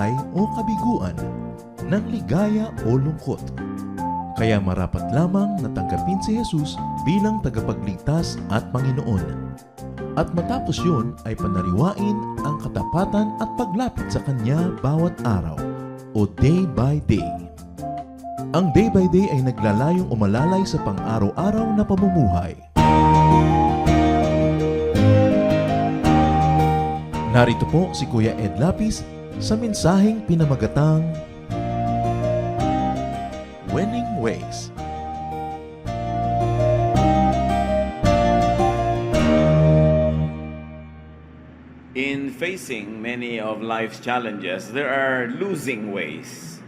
buhay o kabiguan, ng ligaya o lungkot. Kaya marapat lamang na tanggapin si Jesus bilang tagapagligtas at Panginoon. At matapos yun ay panariwain ang katapatan at paglapit sa Kanya bawat araw o day by day. Ang day by day ay naglalayong umalalay sa pang-araw-araw na pamumuhay. Narito po si Kuya Ed Lapis sa mensaheng pinamagatang Winning Ways. In facing many of life's challenges, there are losing ways.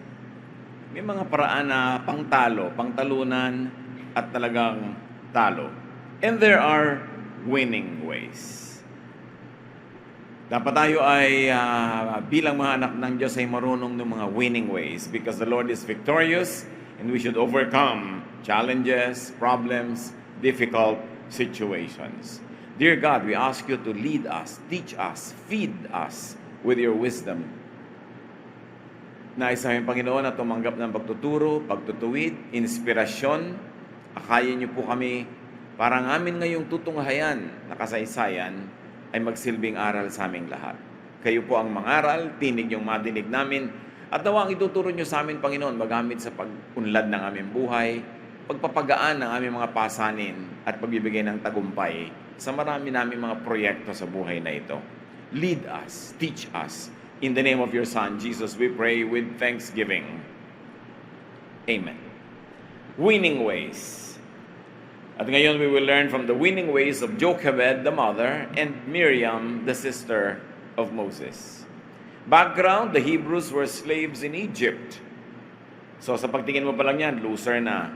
May mga paraan na pangtalunan, at talagang talo. And there are winning ways. Dapat tayo ay bilang mga anak ng Diyos ay marunong ng mga winning ways because the Lord is victorious and we should overcome challenges, problems, difficult situations. Dear God, we ask you to lead us, teach us, feed us with your wisdom. Nais namin, Panginoon, na tumanggap ng pagtuturo, pagtutuwid, inspirasyon. Akayin niyo po kami para ang amin ngayong tutunghayan na kasaysayan ay magsilbing aral sa aming lahat. Kayo po ang mangaral, tinig yung madinig namin, at nawa ang ituturo niyo sa amin, Panginoon, magamit sa pag-unlad ng aming buhay, pagpapagaan ng aming mga pasanin, at pagbibigay ng tagumpay sa marami namin mga proyekto sa buhay na ito. Lead us, teach us. In the name of your Son, Jesus, we pray with thanksgiving. Amen. Winning ways. At ngayon, we will learn from the winning ways of Jochebed, the mother, and Miriam, the sister of Moses. Background, the Hebrews were slaves in Egypt. So sa pagtingin mo pa lang yan, loser na.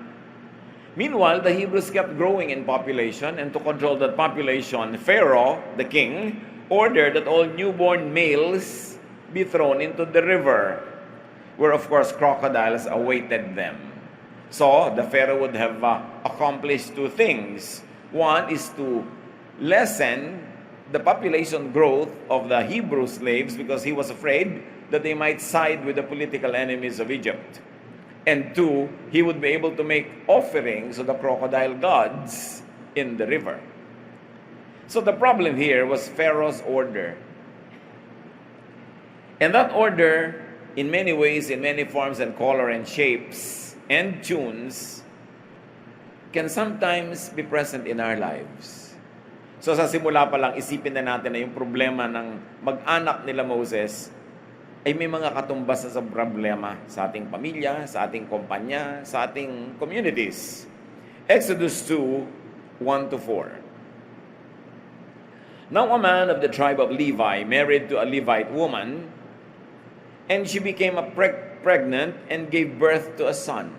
Meanwhile, the Hebrews kept growing in population, and to control that population, Pharaoh, the king, ordered that all newborn males be thrown into the river, where of course crocodiles awaited them. So, the Pharaoh would have accomplished two things. One is to lessen the population growth of the Hebrew slaves because he was afraid that they might side with the political enemies of Egypt. And two, he would be able to make offerings to the crocodile gods in the river. So the problem here was Pharaoh's order. And that order, in many ways, in many forms and color and shapes and tunes, can sometimes be present in our lives. So sa simula pa lang, isipin na natin na yung problema ng mag-anak nila Moses ay may mga katumbas na sa problema sa ating pamilya, sa ating kumpanya, sa ating communities. Exodus 2, 1-4. Now a man of the tribe of Levi married to a Levite woman, and she became pregnant and gave birth to a son.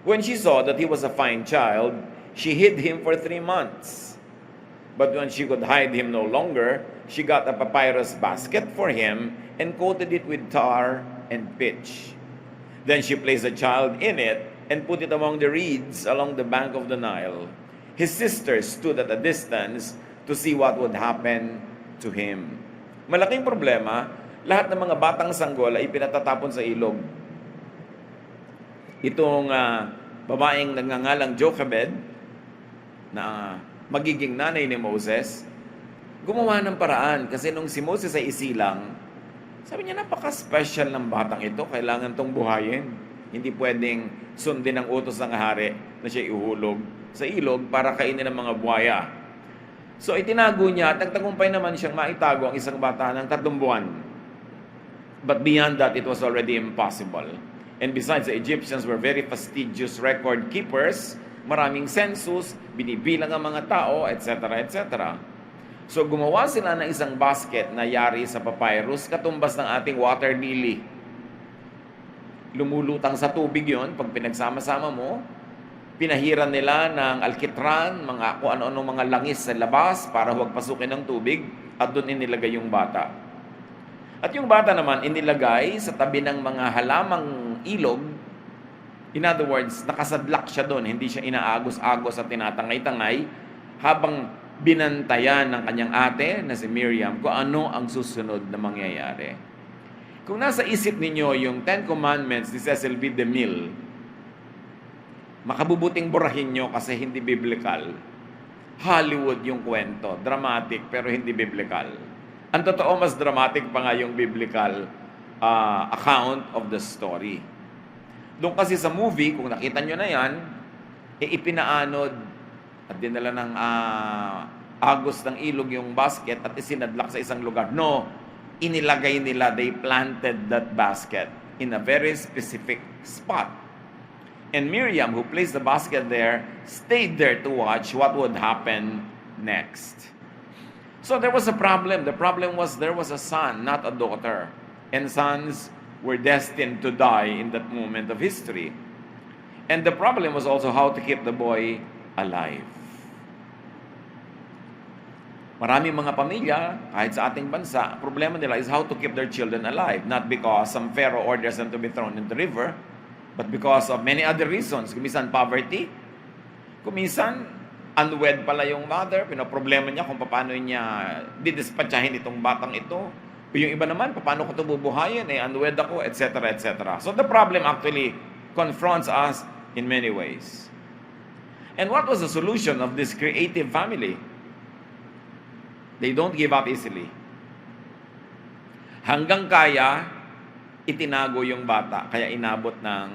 When she saw that he was a fine child, she hid him for 3 months. But when she could hide him no longer, she got a papyrus basket for him and coated it with tar and pitch. Then she placed the child in it and put it among the reeds along the bank of the Nile. His sisters stood at a distance to see what would happen to him. Malaking problema, lahat ng mga batang sanggol ay pinatatapon sa ilog. Itong babaeng nagngangalang Jochebed, na magiging nanay ni Moses, gumawa ng paraan kasi nung si Moses ay isilang, sabi niya, napaka-special ng batang ito, kailangan tong buhayin. Hindi pwedeng sundin ang utos ng hari na siya ihulog sa ilog para kainin ng mga buhaya. So itinago niya at nagtagumpay naman siyang maitago ang isang bata ng 3 buwan. But beyond that, it was already impossible. And besides, the Egyptians were very fastidious record keepers, maraming census, binibilang ang mga tao, etc., etc. So gumawa sila ng isang basket na yari sa papyrus, katumbas ng ating water lily. Lumulutang sa tubig yon pag pinagsama-sama mo. Pinahiran nila ng alkitran, mga kung ano-ano mga langis sa labas para huwag pasukin ng tubig, at doon inilagay yung bata. At yung bata naman inilagay sa tabi ng mga halamang ilog. In other words, nakasadlak siya doon, hindi siya inaagos-agos at tinatangay-tangay habang binantayan ng kanyang ate na si Miriam kung ano ang susunod na mangyayari. Kung nasa isip ninyo yung Ten Commandments ni Cecil B. DeMille, makabubuting burahin nyo kasi hindi biblical. Hollywood yung kwento. Dramatic pero hindi biblical. Ang totoo, mas dramatic pa nga yung biblical account of the story. Doon kasi sa movie, kung nakita nyo na yan, ipinaanod at dinala ng agos ng ilog yung basket at isinadlak sa isang lugar. No, inilagay nila, they planted that basket in a very specific spot. And Miriam, who placed the basket there, stayed there to watch what would happen next. So there was a problem. The problem was there was a son, not a daughter. And sons were destined to die in that moment of history. And the problem was also how to keep the boy alive. Maraming mga pamilya, kahit sa ating bansa, problema nila is how to keep their children alive. Not because some pharaoh orders them to be thrown in the river, but because of many other reasons. Kuminsan poverty, kuminsan unwed pala yung mother, pinoproblema niya kung paano niya didispatchahin itong batang ito. O yung iba naman, paano ko ito bubuhayin, unwed ako, etc., etc. So the problem actually confronts us in many ways. And what was the solution of this creative family? They don't give up easily. Hanggang kaya, itinago yung bata, kaya inabot ng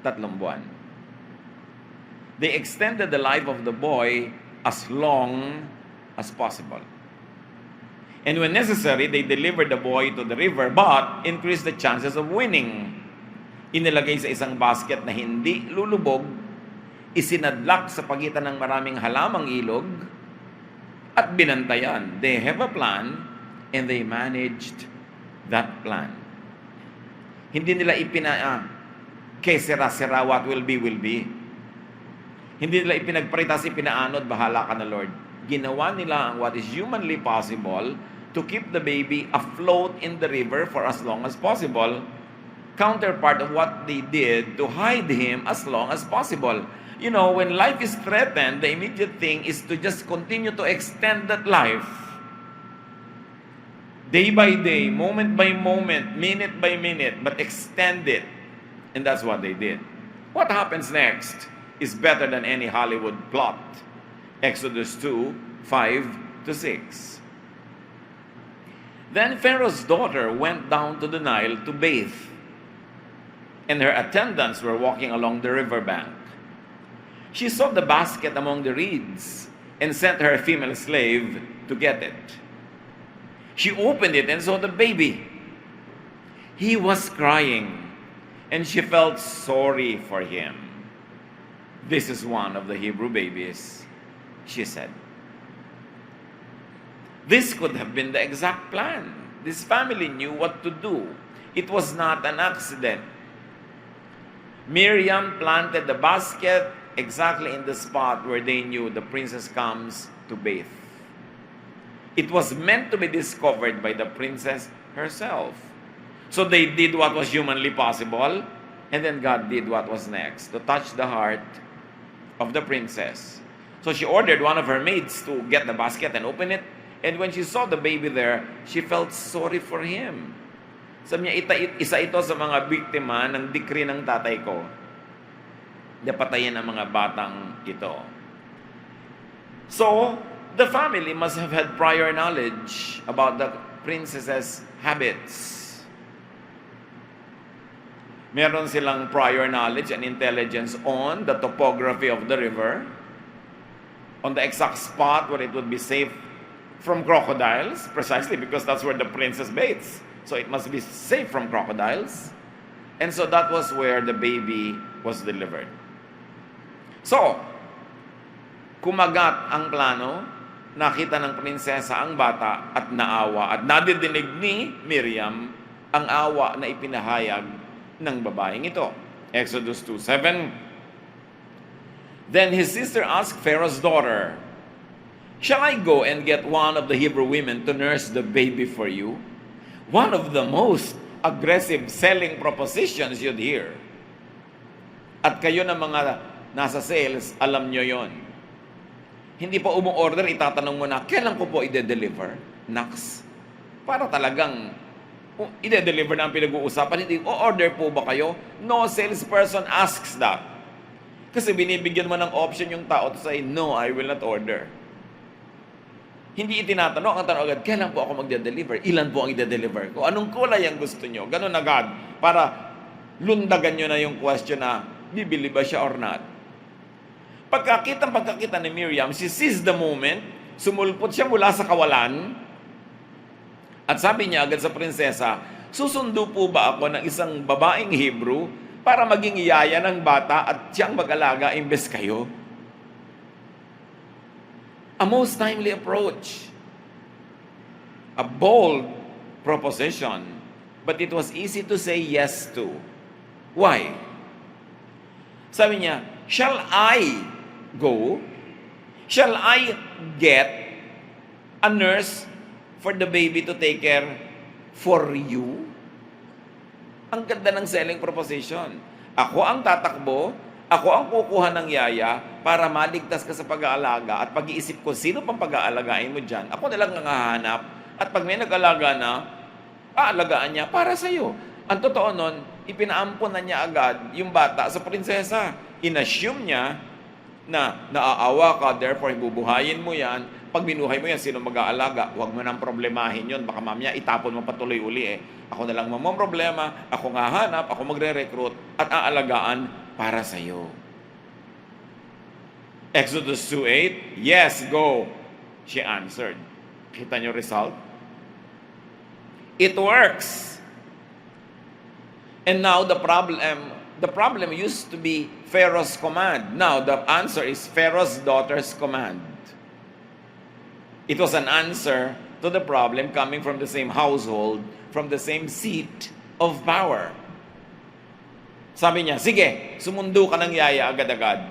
3 buwan. They extended the life of the boy as long as possible. And when necessary, they delivered the boy to the river, but increased the chances of winning. Inilagay sa isang basket na hindi lulubog, isinadlak sa pagitan ng maraming halamang ilog, at binantayan. They have a plan, and they managed that plan. Hindi nila kesera-sera, what will be, will be. Hindi nila ipinagparitas, ipinaanod, bahala ka na Lord. Ginawa nila ang what is humanly possible to keep the baby afloat in the river for as long as possible. Counterpart of what they did to hide him as long as possible. You know, when life is threatened, the immediate thing is to just continue to extend that life. Day by day, moment by moment, minute by minute, but extend it. And that's what they did. What happens next is better than any Hollywood plot. Exodus 2, 5-6. Then Pharaoh's daughter went down to the Nile to bathe, and her attendants were walking along the riverbank. She saw the basket among the reeds and sent her female slave to get it. She opened it and saw the baby. He was crying, and she felt sorry for him. This is one of the Hebrew babies, she said. This could have been the exact plan. This family knew what to do. It was not an accident. Miriam planted the basket exactly in the spot where they knew the princess comes to bathe. It was meant to be discovered by the princess herself. So they did what was humanly possible, and then God did what was next, to touch the heart of the princess. So she ordered one of her maids to get the basket and open it, and when she saw the baby there, she felt sorry for him. Sabi niya, isa ito sa mga biktima ng decree ng tatay ko. Napatayin ang mga batang ito. So, the family must have had prior knowledge about the princess's habits. Meron silang prior knowledge and intelligence on the topography of the river, on the exact spot where it would be safe from crocodiles, precisely because that's where the princess bathes. So it must be safe from crocodiles. And so that was where the baby was delivered. So, kumagat ang plano, nakita ng prinsesa ang bata at naawa at nadidinig ni Miriam ang awa na ipinahayag ng babaeng ito. Exodus 2:7. Then his sister asked Pharaoh's daughter, "Shall I go and get one of the Hebrew women to nurse the baby for you?" One of the most aggressive selling propositions you'd hear. At kayo na mga nasa sales, alam nyo yon. Hindi pa umu-order, itatanong mo na, kailan ko po i-deliver? Naks. Para talagang Kung ide-deliver na ang pinag-uusapan, hindi, o-order po ba kayo? No salesperson asks that. Kasi binibigyan mo ng option yung tao to say, no, I will not order. Hindi itinatanong, ang tanong agad, kailan po ako magde-deliver? Ilan po ang ide-deliver ko? Anong kulay ang gusto nyo? Ganun agad. Para lundagan nyo na yung question na, bibili ba siya or not? Pagkakita ni Miriam, she seized the moment, sumulpot siya mula sa kawalan, at sabi niya agad sa prinsesa, susundo po ba ako ng isang babaeng Hebrew para maging yaya ng bata at siyang mag-alaga imbes kayo? A most timely approach. A bold proposition. But it was easy to say yes to. Why? Sabi niya, shall I go? Shall I get a nurse for the baby to take care for you? Ang ganda ng selling proposition. Ako ang tatakbo, ako ang kukuha ng yaya para maligtas ka sa pag-aalaga at pag-iisip ko sino pang pag-aalagain mo dyan. Ako na lang ang hahanap at pag may nag-alaga na, aalagaan niya para sa'yo. Ang totoo nun, ipinaampon na niya agad yung bata sa prinsesa. In-assume niya na naaawa ka, therefore bubuhayin mo yan. Pag binuhay mo yan, sino mag-aalaga? Huwag mo nang problemahin yun. Baka mamaya itapon mo patuloy uli eh. Ako na lang problema, ako nga hanap, ako magre-recruit at aalagaan para sa iyo. Exodus 2:8, yes, go. She answered. Kita niyo result? It works. And now the problem used to be Pharaoh's command. Now the answer is Pharaoh's daughter's command. It was an answer to the problem coming from the same household, from the same seat of power. Sabi niya, sige, sumundo ka ng yaya agad-agad.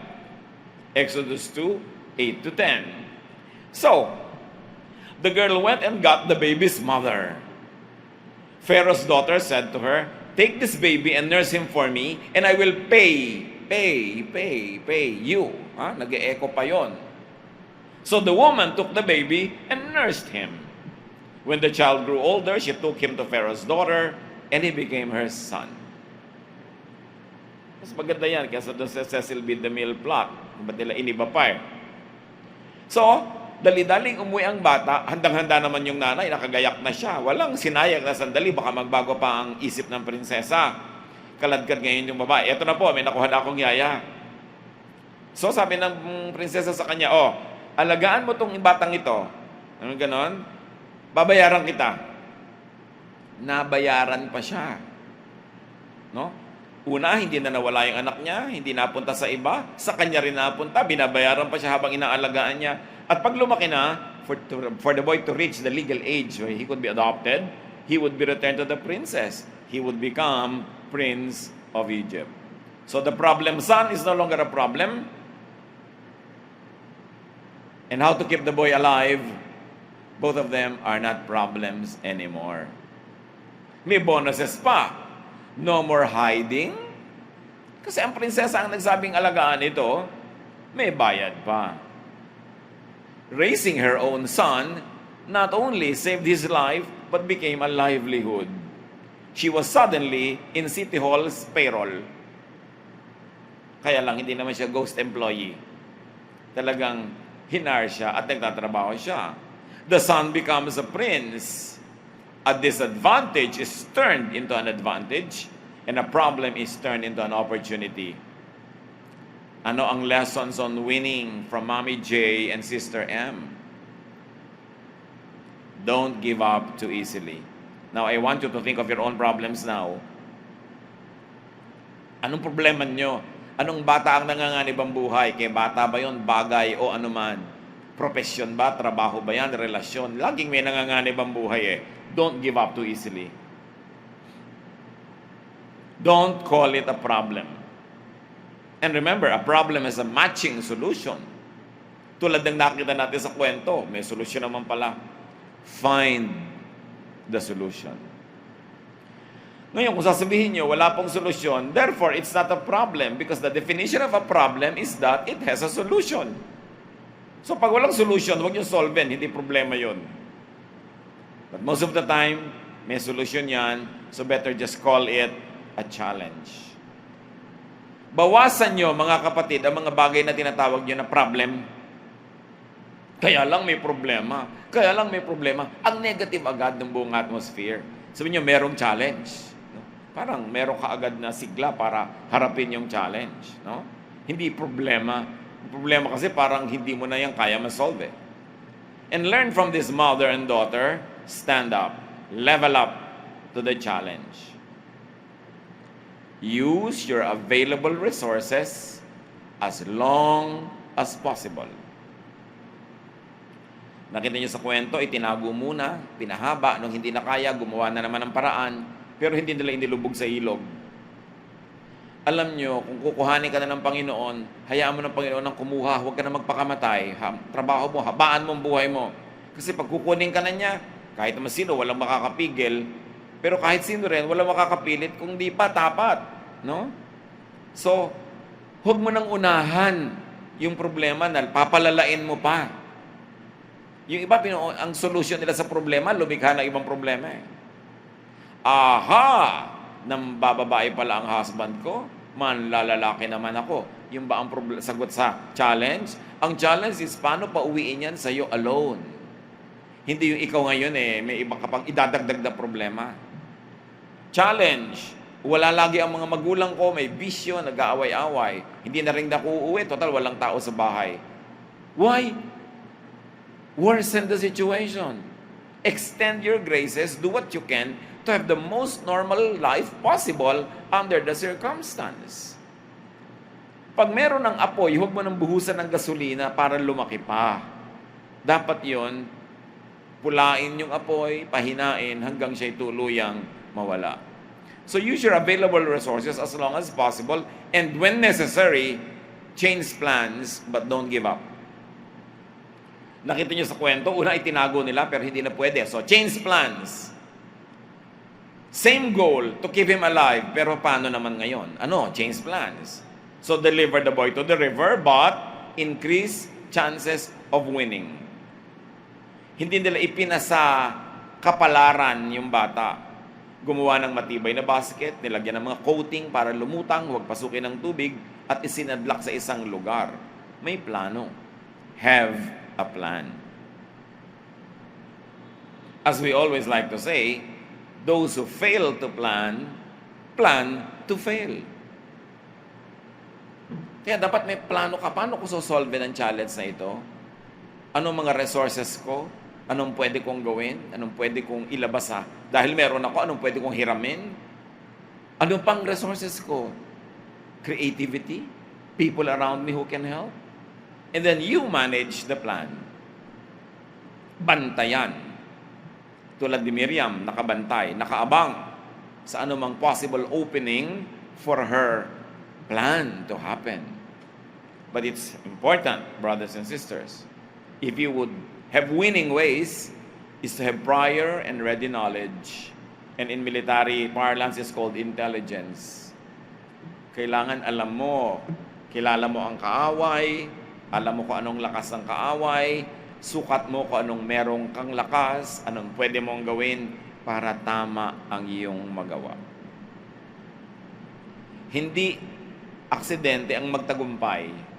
Exodus 2:8-10. So, the girl went and got the baby's mother. Pharaoh's daughter said to her, take this baby and nurse him for me, and I will pay you. Nag-e-echo pa yon. So the woman took the baby and nursed him. When the child grew older, she took him to Pharaoh's daughter, and he became her son. Mas maganda yan kaysa doon sa Cecil B. DeMille plot. Ba't nila iniba pa eh? So, dali-daling umuwi ang bata, handang-handa naman yung nanay, nakagayak na siya. Walang sinayang na sandali, baka magbago pa ang isip ng prinsesa. Kaladkad ngayon yung babae. Eto na po, may nakuha na akong yaya. So, sabi ng prinsesa sa kanya, alagaan mo tong batang ito. Ano ganon? Babayaran kita. Nabayaran pa siya. No? Una, hindi na nawala yung anak niya, hindi napunta sa iba, sa kanya rin napunta, binabayaran pa siya habang inaalagaan niya. At pag lumaki na, for the boy to reach the legal age where he could be adopted, he would be returned to the princess. He would become Prince of Egypt. So the problem son is no longer a problem. And how to keep the boy alive, both of them are not problems anymore. May bonuses pa. No more hiding. Kasi ang prinsesa ang nagsabing alagaan ito, may bayad pa. Raising her own son not only saved his life, but became a livelihood. She was suddenly in City Hall's payroll. Kaya lang, hindi naman siya ghost employee. Talagang hinar siya at nagtatrabaho siya. The son becomes a prince. A disadvantage is turned into an advantage, and a problem is turned into an opportunity. Ano ang lessons on winning from Mommy J and Sister M? Don't give up too easily. Now, I want you to think of your own problems now. Anong problema nyo? Anong bata ang nanganganib ang buhay? Kaya bata ba yon, bagay o anuman? Profesyon ba? Trabaho ba yan? Relasyon? Laging may nanganganib ang buhay eh. Don't give up too easily. Don't call it a problem. And remember, a problem is a matching solution. Tulad ng nakita natin sa kwento, may solusyon naman pala. Find the solution. Ngayon, kung sasabihin nyo, wala pong solusyon, therefore, it's not a problem because the definition of a problem is that it has a solution. So, pag walang solution, huwag nyo solve, hindi problema yon. But most of the time, may solusyon yan, so better just call it a challenge. Bawasan nyo, mga kapatid, ang mga bagay na tinatawag nyo na problem. Kaya lang may problema. Kaya lang may problema. Ang negative agad ng buong atmosphere. Sabi nyo, merong challenge. No? Parang meron ka agad na sigla para harapin yung challenge. No? Hindi problema. Problema kasi parang hindi mo na yan kaya ma-solve eh. And learn from this mother and daughter, stand up, level up to the challenge. Use your available resources as long as possible. Nakita niyo sa kwento, itinago muna, pinahaba, nung hindi na kaya, gumawa na naman ng paraan, pero hindi nila inilubog sa ilog. Alam niyo, kung kukuhanin ka na ng Panginoon, hayaan mo ng Panginoon ang kumuha, huwag ka na magpakamatay. Trabaho mo, habaan mo ang buhay mo. Kasi pag kukunin ka na niya, kahit naman sino, walang makakapigil, pero kahit sino rin, walang makakapilit kung di pa tapat. No? So, huwag mo nang unahan yung problema na papalalain mo pa. Yung iba, ang solution nila sa problema, lumikha ng ibang problema eh. Aha! Nang bababae pala ang husband ko, manlalalaki naman ako. Yung ba ang sagot sa challenge? Ang challenge is paano pauwiin yan sa'yo alone. Hindi yung ikaw ngayon may iba ka pang idadagdag na problema. Challenge. Wala lagi ang mga magulang ko, may bisyo, nag-aaway-away. Hindi na rin nakuuwi, total walang tao sa bahay. Why? Worsen the situation. Extend your graces, do what you can to have the most normal life possible under the circumstance. Pag meron ng apoy, huwag mo nang buhusan ng gasolina para lumaki pa. Dapat yon, pulain yung apoy, pahinain hanggang siya'y tuluyang mawala. So use your available resources as long as possible, and when necessary, change plans but don't give up. Nakita niyo sa kwento, una itinago nila pero hindi na pwede. So change plans. Same goal, to keep him alive. Pero paano naman ngayon? Change plans. So deliver the boy to the river, but increase chances of winning. Hindi nila ipinasa kapalaran yung bata. Gumawa ng matibay na basket, nilagyan ng mga coating para lumutang, huwag pasukin ng tubig, at isinadlak sa isang lugar. May plano. Have a plan. As we always like to say, those who fail to plan, plan to fail. Kaya dapat may plano ka. Paano ko sosolve ng challenge na ito? Anong mga resources ko? Anong pwede kong gawin? Anong pwede kong ilabas dahil meron ako, anong pwede kong hiramin? Ano pang resources ko? Creativity? People around me who can help? And then you manage the plan. Bantayan. Tulad ni Miriam, nakabantay, nakaabang sa anumang possible opening for her plan to happen. But it's important, brothers and sisters, if you would have winning ways, is to have prior and ready knowledge. And in military parlance, is called intelligence. Kailangan alam mo, kilala mo ang kaaway, alam mo kung anong lakas ng kaaway, sukat mo kung anong merong kang lakas, anong pwede mong gawin para tama ang iyong magawa. Hindi aksidente ang magtagumpay.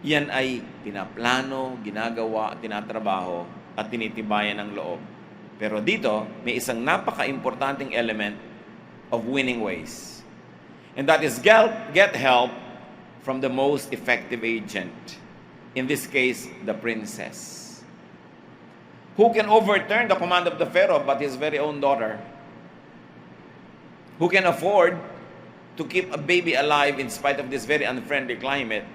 Yan ay pinaplano, ginagawa, tinatrabaho, at tinitibayan ng loob. Pero dito, may isang napaka-importanting element of winning ways. And that is get help from the most effective agent. In this case, the princess. Who can overturn the command of the Pharaoh but his very own daughter? Who can afford to keep a baby alive in spite of this very unfriendly climate?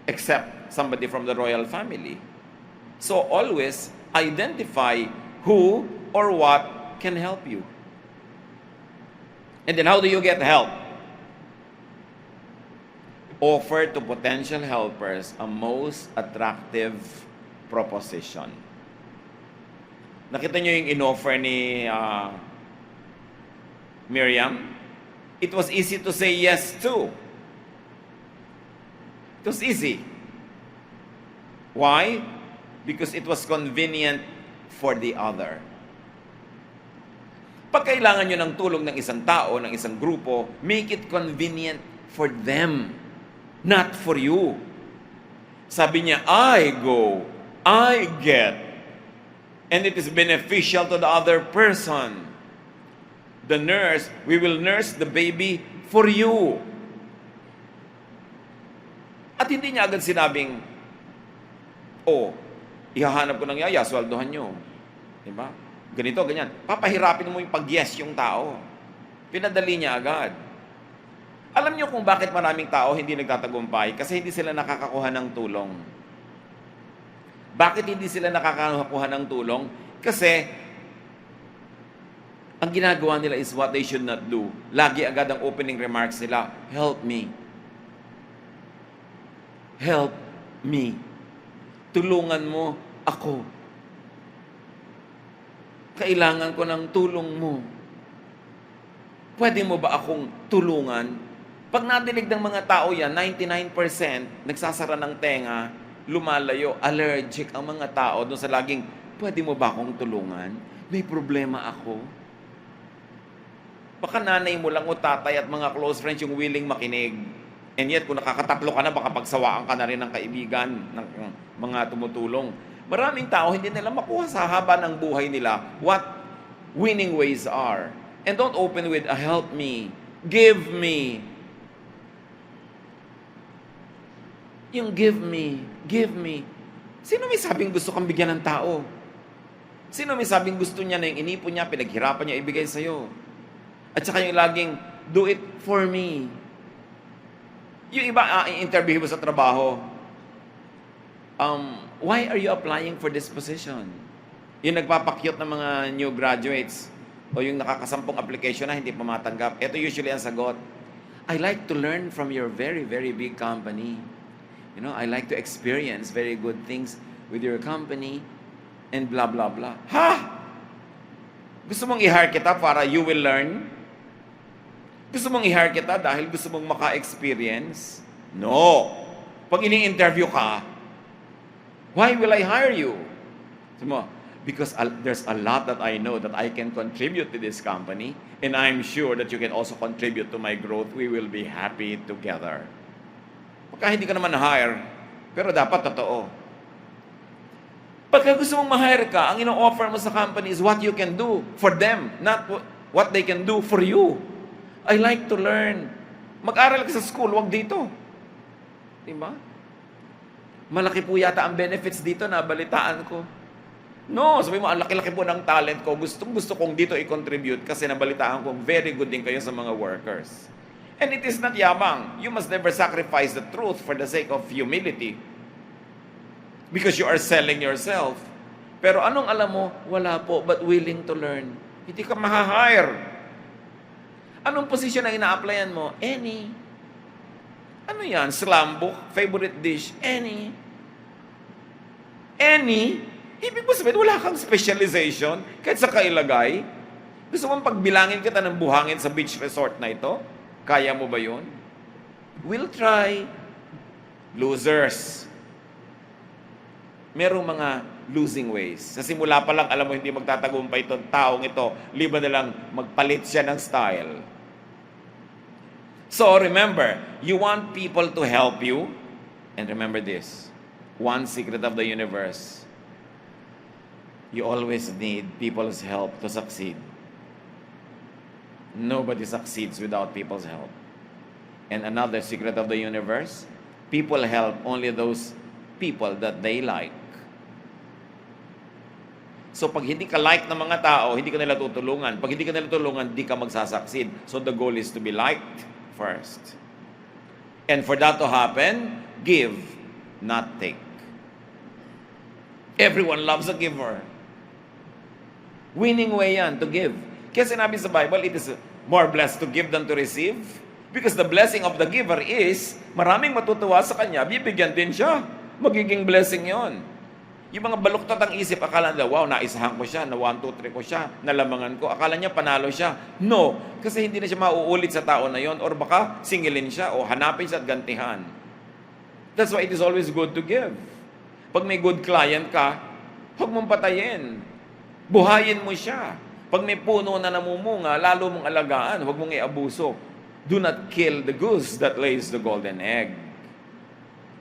Except somebody from the royal family. So always identify who or what can help you. And then how do you get help? Offer to potential helpers a most attractive proposition. Nakita niyo yung in-offer ni Miriam? It was easy to say yes to. It was easy. Why? Because it was convenient for the other. Pag kailangan nyo ng tulong ng isang tao, ng isang grupo, make it convenient for them, not for you. Sabi niya, I go, I get, and it is beneficial to the other person. The nurse, we will nurse the baby for you. At hindi niya agad sinabing, ihahanap ko ng yaya, sweldohan nyo. Diba? Ganito, ganyan. Papahirapin mo yung pag-yes yung tao. Pinadali niya agad. Alam niyo kung bakit maraming tao hindi nagtatagumpay? Kasi hindi sila nakakakuha ng tulong. Bakit hindi sila nakakakuha ng tulong? Kasi ang ginagawa nila is what they should not do. Lagi agad ang opening remarks nila, help me. Help me. Tulungan mo ako. Kailangan ko ng tulong mo. Pwede mo ba akong tulungan? Pag nadinig ng mga tao yan, 99% nagsasara ng tenga, lumalayo, allergic ang mga tao doon sa laging, pwede mo ba akong tulungan? May problema ako. Baka nanay mo lang o tatay at mga close friends yung willing makinig. And yet, kung nakakatatlo ka na, baka pagsawaan ka na rin ng kaibigan, ng mga tumutulong. Maraming tao, hindi nila makuha sa haba ng buhay nila what winning ways are. And don't open with, help me, give me. Yung give me. Sino may sabing gusto kang bigyan ng tao? Sino may sabing gusto niya na yung inipon niya, pinaghirapan niya, ibigay sa'yo? At saka yung laging, do it for me. Yung iba, interview mo sa trabaho, why are you applying for this position? Yung nagpapakyot ng mga new graduates, o yung nakakasampung application na hindi pa matanggap, ito usually ang sagot, I like to learn from your very, very big company. You know, I like to experience very good things with your company, and blah, blah, blah. Ha? Gusto mong i-hire kita para you will learn? Gusto mong i-hire kita dahil gusto mong maka-experience? No. Pag ini-interview ka, why will I hire you? Because there's a lot that I know that I can contribute to this company, and I'm sure that you can also contribute to my growth. We will be happy together. Pagka hindi ka naman na-hire, pero dapat totoo. Pagka gusto mong ma-hire ka, ang ino-offer mo sa company is what you can do for them, not what they can do for you. I like to learn. Mag-aral ka sa school, wag dito. Diba? Malaki po yata ang benefits dito na balitaan ko. No, sabi mo, ang laki-laki po ng talent ko. Gusto kong dito i-contribute kasi nabalitaan ko, very good din kayo sa mga workers. And it is not yabang. You must never sacrifice the truth for the sake of humility. Because you are selling yourself. Pero anong alam mo? Wala po, but willing to learn. Hindi ka ma-hire. Anong posisyon na ina-applyan mo? Any. Ano yan? Slam book? Favorite dish? Any. Any? Ibig mo sabihin, wala kang specialization kahit sa kailagay. Gusto mong pagbilangin kita ng buhangin sa beach resort na ito? Kaya mo ba yun? We'll try. Losers. Merong mga losing ways. Sa simula pa lang, alam mo, hindi magtatagumpay itong taong ito. Liba na lang magpalit siya ng style. So, remember, you want people to help you. And remember this, one secret of the universe. You always need people's help to succeed. Nobody succeeds without people's help. And another secret of the universe, people help only those people that they like. So pag hindi ka like ng mga tao, hindi ka nila tutulungan. Pag hindi ka nila tutulungan, hindi ka magsasucceed. So the goal is to be liked first. And for that to happen, give, not take. Everyone loves a giver. Winning way yan, to give. Kaya sinabi sa Bible, it is more blessed to give than to receive. Because the blessing of the giver is, maraming matutuwa sa kanya, bibigyan din siya. Magiging blessing yon. Yung mga baluktot ang isip, akala nila, wow, naisahan ko siya, na 1, 2, 3 ko siya, nalamangan ko. Akala niya panalo siya. No, kasi hindi na siya mauulit sa tao na yon, or baka singilin siya, o hanapin siya at gantihan. That's why it is always good to give. Pag may good client ka, huwag mong patayin. Buhayin mo siya. Pag may puno na namumunga, lalo mong alagaan, huwag mong iabuso. Do not kill the goose that lays the golden egg.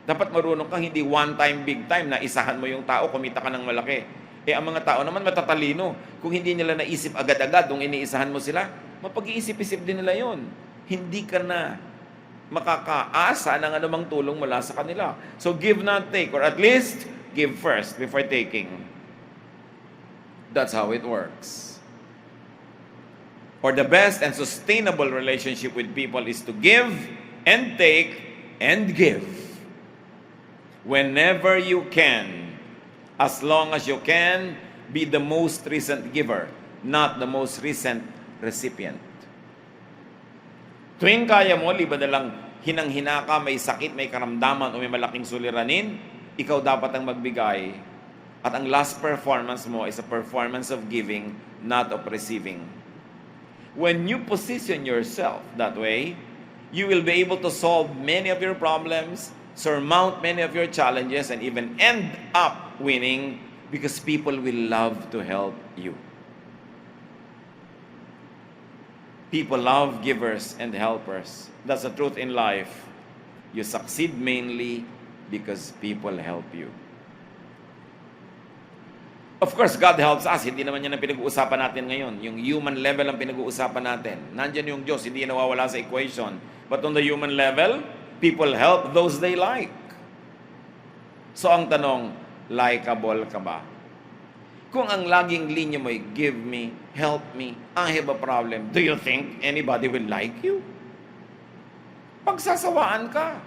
Dapat marunong kang hindi one time, big time na isahan mo yung tao, kumita ka ng malaki. Ang mga tao naman matatalino. Kung hindi nila naisip agad-agad kung iniisahan mo sila, mapag-iisip-isip din nila yon. Hindi ka na makakaasa ng anumang tulong mula sa kanila. So give not take, or at least give first before taking. That's how it works. For the best and sustainable relationship with people is to give and take and give. Whenever you can, as long as you can, be the most recent giver, not the most recent recipient. Tuwing kaya mo, liba na lang hinang-hina ka, may sakit, may karamdaman, o may malaking suliranin, ikaw dapat ang magbigay. At ang last performance mo is a performance of giving, not of receiving. When you position yourself that way, you will be able to solve many of your problems, surmount many of your challenges, and even end up winning because people will love to help you. People love givers and helpers. That's the truth in life. You succeed mainly because people help you. Of course, God helps us. Hindi naman yan ang pinag-uusapan natin ngayon. Yung human level ang pinag-uusapan natin. Nandyan yung Diyos, hindi nawawala sa equation. But on the human level, people help those they like. So ang tanong, likable ka ba? Kung ang laging linya mo ay, give me, help me, I have a problem, do you think anybody will like you? Pagsasawaan ka.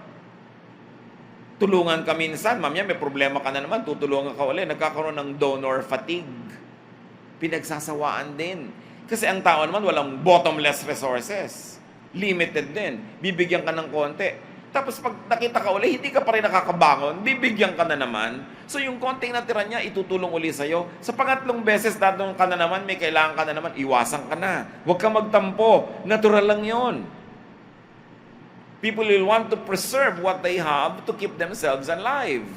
Tulungan ka minsan, mamaya may problema ka na naman, tutulungan ka ulit, nagkakaroon ng donor fatigue. Pinagsasawaan din. Kasi ang tao naman walang bottomless resources. Limited din. Bibigyan ka ng konti. Tapos pag nakita ka ulit, hindi ka pa rin nakakabangon, bibigyan ka na naman. So yung konting natira niya, itutulong uli sa'yo. Sa pangatlong beses, dadong ka na naman, may kailangan ka na naman, iwasan ka na. Huwag ka magtampo. Natural lang yon. People will want to preserve what they have to keep themselves alive.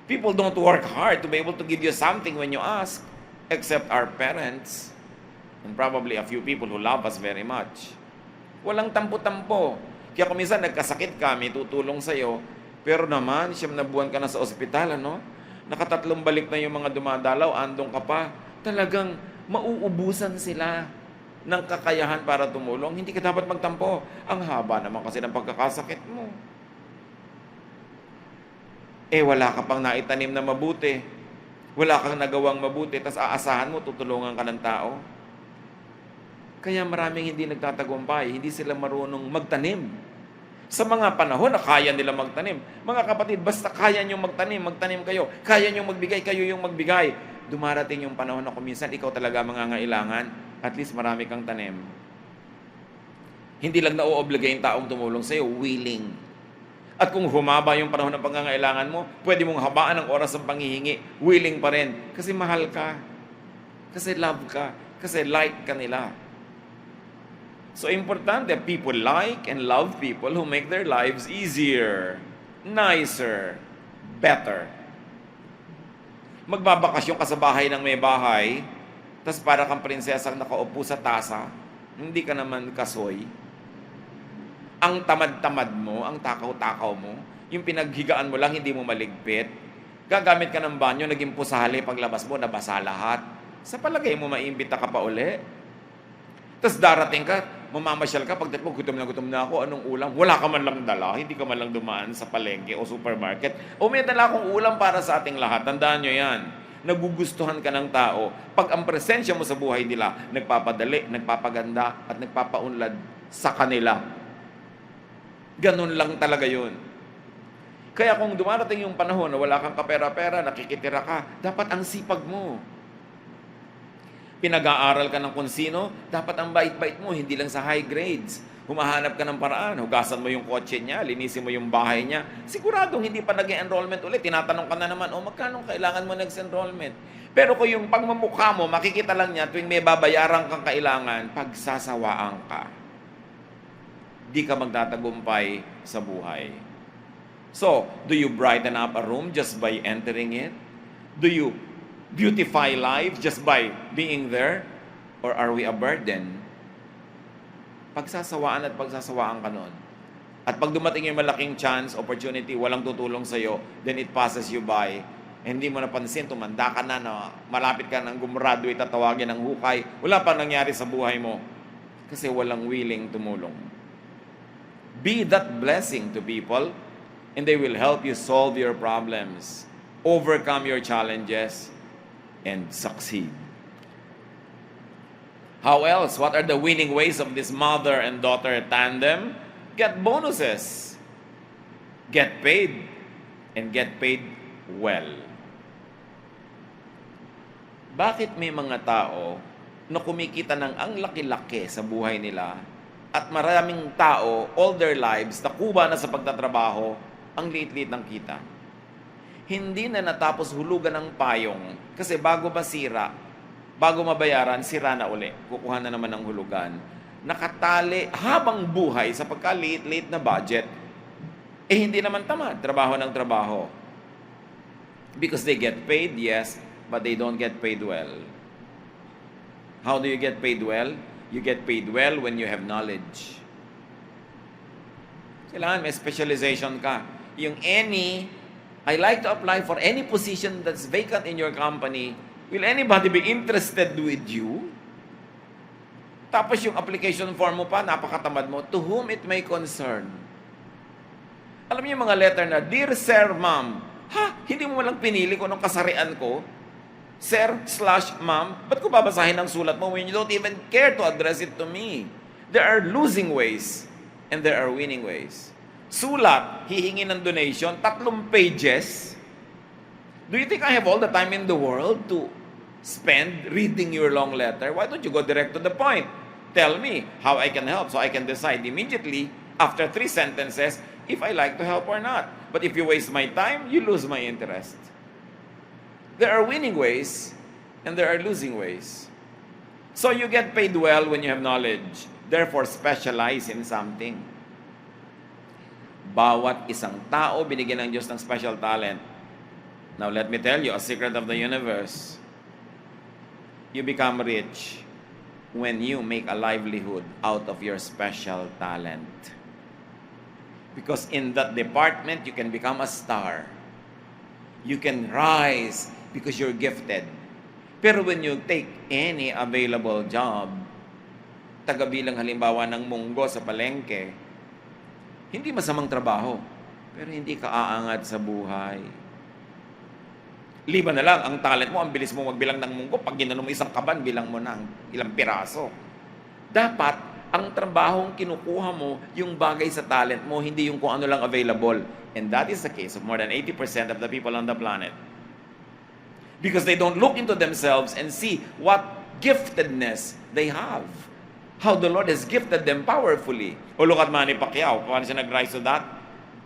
People don't work hard to be able to give you something when you ask, except our parents, and probably a few people who love us very much. Walang tampo-tampo. Kaya kung minsan nagkasakit ka, may tutulong sa'yo, pero naman, 9 na buwan ka na sa ospital, ano? Nakatatlong balik na yung mga dumadalaw, andong ka pa, talagang mauubusan sila ng kakayahan para tumulong. Hindi ka dapat magtampo. Ang haba naman kasi ng pagkakasakit mo. Wala ka pang naitanim na mabuti. Wala kang nagawang mabuti, tas aasahan mo, tutulungan ka ng tao. Kaya maraming hindi nagtatagumpay, hindi sila marunong magtanim. Sa mga panahon na kaya nila magtanim. Mga kapatid, basta kaya nyo magtanim, magtanim kayo. Kaya nyo magbigay, kayo yung magbigay. Dumarating yung panahon na kuminsan, ikaw talaga mangangailangan, at least marami kang tanim. Hindi lang na-o-obligay yung taong tumulong sa'yo, willing. At kung humaba yung panahon ng pangangailangan mo, pwede mong habaan ang oras ng panghihingi, willing pa rin. Kasi mahal ka. Kasi love ka. Kasi like ka nila. So, importante, people like and love people who make their lives easier, nicer, better. Magbabakasyon ka sa bahay ng may bahay, tas para kang prinsesang nakaupo sa tasa, hindi ka naman kasoy. Ang tamad-tamad mo, ang takaw-takaw mo, yung pinaghigaan mo lang, hindi mo maligpit. Gagamit ka ng banyo, naging pusali, paglabas mo, nabasa lahat. Sa palagay mo, maimbita ka pa uli. Tapos darating ka, mamamasyal ka, pagdating mo, gutom na ako, anong ulam? Wala ka man lang dala, hindi ka man lang dumaan sa palengke o supermarket. O may dala akong ulam para sa ating lahat. Tandaan nyo yan. Nagugustuhan ka ng tao. Pag ang presensya mo sa buhay nila, nagpapadali, nagpapaganda, at nagpapaunlad sa kanila. Ganun lang talaga yun. Kaya kung dumarating yung panahon na wala kang kapera-pera, nakikitira ka, dapat ang sipag mo. Pinag-aaral ka ng kung sino, dapat ang bait-bait mo, hindi lang sa high grades. Humahanap ka ng paraan, hugasan mo yung kotse niya, linisin mo yung bahay niya. Siguradong hindi pa nag-enrollment ulit. Tinatanong ka na naman, magkano kailangan mo next-enrollment? Pero kung yung pagmamukha mo, makikita lang niya tuwing may babayaran kang kailangan, pagsasawaan ka. Di ka magtatagumpay sa buhay. So, do you brighten up a room just by entering it? Do you beautify life just by being there? Or are we a burden? Pagsasawaan at pagsasawaan ka nun. At pag dumating yung malaking chance, opportunity, walang tutulong sa'yo, then it passes you by. Hindi mo napansin, tumanda ka na, malapit ka nang gumraduate at tawagin ng hukay. Wala pang nangyari sa buhay mo. Kasi walang willing tumulong. Be that blessing to people, and they will help you solve your problems, overcome your challenges, and succeed. How else? What are the winning ways of this mother and daughter tandem? Get bonuses. Get paid. And get paid well. Bakit may mga tao na kumikita ng ang laki-laki sa buhay nila at maraming tao all their lives nakuha na sa pagtatrabaho ang liit-liit ng kita? Hindi na natapos hulugan ng payong kasi bago masira, bago mabayaran, sira na uli. Kukuha na naman ng hulugan. Nakatali habang buhay sa pagkaliit-liit na budget, hindi naman tamad. Trabaho ng trabaho. Because they get paid, yes, but they don't get paid well. How do you get paid well? You get paid well when you have knowledge. Kailangan may specialization ka. Yung I like to apply for any position that's vacant in your company. Will anybody be interested with you? Tapos yung application form mo pa, napakatamad mo. To whom it may concern. Alam niyo yung mga letter na, Dear Sir, Ma'am, hindi mo walang pinili kung anong kasarian ko? Sir/Ma'am, ba't ko babasahin ang sulat mo when you don't even care to address it to me? There are losing ways and there are winning ways. Sulat, hihingi ng donation, 3 pages. Do you think I have all the time in the world to spend reading your long letter? Why don't you go direct to the point? Tell me how I can help so I can decide immediately after 3 sentences if I like to help or not. But if you waste my time, you lose my interest. There are winning ways and there are losing ways. So you get paid well when you have knowledge. Therefore, specialize in something. Bawat isang tao binigyan ng Diyos ng special talent. Now let me tell you a secret of the universe. You become rich when you make a livelihood out of your special talent. Because in that department, you can become a star. You can rise because you're gifted. Pero when you take any available job, tagabilang halimbawa ng munggo sa palengke, hindi masamang trabaho, pero hindi ka aangat sa buhay. Liban na lang, ang talent mo, ang bilis mo magbilang ng munggo, pag ginanong mo isang kaban, bilang mo ng ilang piraso. Dapat, ang trabahong kinukuha mo, yung bagay sa talent mo, hindi yung kung ano lang available. And that is the case of more than 80% of the people on the planet. Because they don't look into themselves and see what giftedness they have. How the Lord has gifted them powerfully. O look at Manny Pacquiao, paano siya nag-rise to that?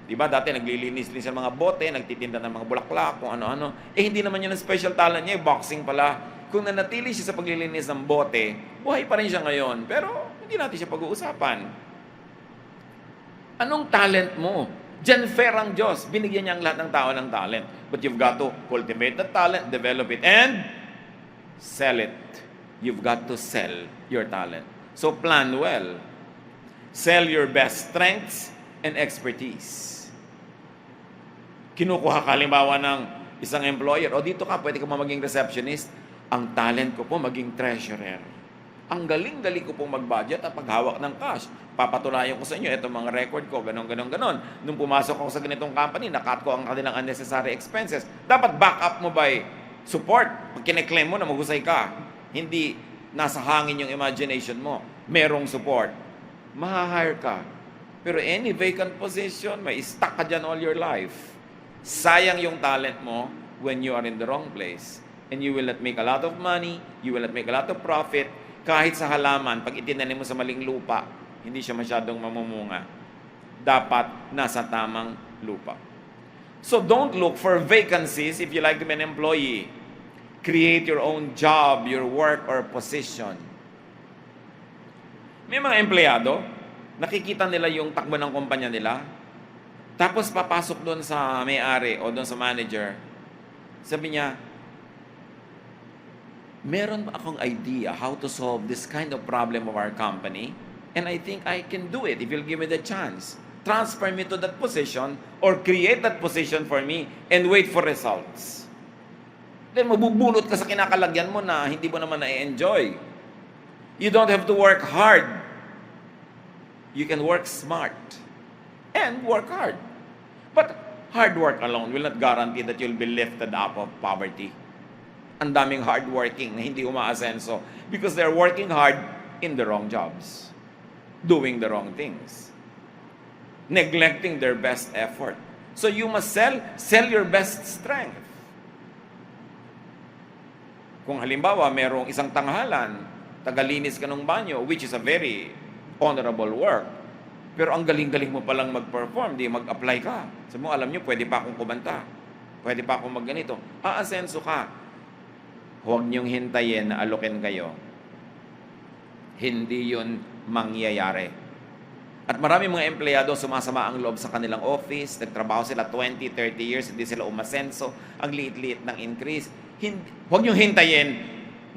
Diba, dati naglilinis-linis ng mga bote, nagtitinda ng mga bulaklak, kung ano-ano. Hindi naman yun ang special talent niya, boxing pala. Kung nanatili siya sa paglilinis ng bote, buhay pa rin siya ngayon. Pero hindi natin siya pag-uusapan. Anong talent mo? Diyan fair ang Diyos. Binigyan niya ang lahat ng tao ng talent. But you've got to cultivate the talent, develop it, and sell it. You've got to sell your talent. So plan well. Sell your best strengths and expertise. Kinukuha ka halimbawa ng isang employer, o dito ka, pwede ka maging receptionist. Ang talent ko po maging treasurer. Ang galing-galing ko pong mag-budget at paghawak ng cash. Papatulayan ko sa inyo, itong mga record ko, ganon. Nung pumasok ako sa ganitong company, nakat ko ang kanilang unnecessary expenses. Dapat back up mo by support. Pag kine-claim mo na maghusay ka, hindi nasa hangin yung imagination mo. Merong support. Maha-hire ka. Pero any vacant position, may stuck ka dyan all your life. Sayang yung talent mo when you are in the wrong place. And you will not make a lot of money, you will not make a lot of profit. Kahit sa halaman, pag itinanim mo sa maling lupa, hindi siya masyadong mamumunga. Dapat nasa tamang lupa. So don't look for vacancies if you like to be an employee. Create your own job, your work, or position. May mga empleyado, nakikita nila yung takbo ng kumpanya nila, tapos papasok doon sa may-ari o doon sa manager, sabi niya, meron akong idea how to solve this kind of problem of our company, and I think I can do it if you'll give me the chance. Transfer me to that position or create that position for me and wait for results. Then mabubunot ka sa kinakalagyan mo na hindi mo naman na-enjoy. You don't have to work hard. You can work smart and work hard. But hard work alone will not guarantee that you'll be lifted up of poverty. Ang daming hardworking na hindi umaasenso because they're working hard in the wrong jobs, doing the wrong things, neglecting their best effort. So you must sell your best strength. Kung halimbawa, merong isang tanghalan, tagalinis ka ng banyo, which is a very honorable work, pero ang galing-galing mo palang mag-perform, di mag-apply ka. Sabi mo, alam nyo, pwede pa akong kumanta, pwede pa akong magganito. Aasenso ka. Huwag niyong hintayin na alokin kayo. Hindi yun mangyayari. At marami mga empleyado sumasama ang loob sa kanilang office, nagtrabaho sila 20, 30 years, hindi sila umasenso, ang liit-liit ng increase. Huwag niyong hintayin